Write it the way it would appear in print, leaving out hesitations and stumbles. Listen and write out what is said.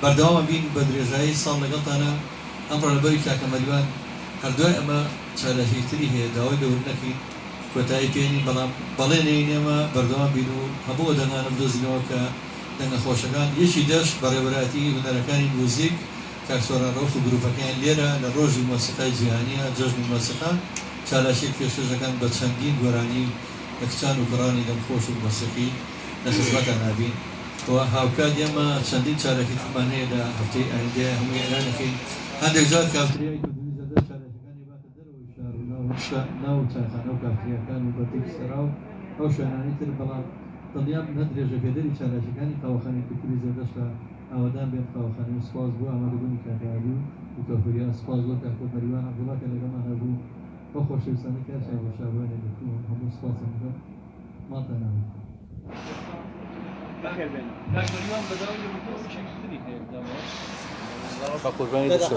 بردوام بین بدرجایی سال لقطنا أمر البركة كمليون هردوء أما شارعي تريه داوي دور نكيد كتاي كيني بلانين أما بردوام بينو هبوا دنا نبدو زنوكا دنا خوشگان يشي داش بريوراتي ونركاني موزيك كسورة روف جروبا كان ليرة لروج الموسيقى الجهانية جوج الموسيقى شارعي في شجكان بتشندين قراني اكتشان وقراني دم خوش الموسيقي نخدمت نابين وهاوكاد يما شندين شارعي ثمانية دا هفتي عندي هم يعلن كين هذا جزء كافتريا يكون زاد شارع كان يبات الدر ويشار ناو تاخانو كافتريا كان وبتيك سراو أو شاناني تربلا طلياب ندري جكدري شارع كان قاوخاني كل زاد شلا أودان بين قاوخاني سواز بو أما دوني كارديو وكافريا سواز بو كاكو مريوان عبد الله كان لما هبو وخوش يساني كاش أبو شابوان يكون هم سواز منهم ما تنام. بخير بينا. كان مريوان بدأوا يبكوا شيء كذي كده. قربانی داشته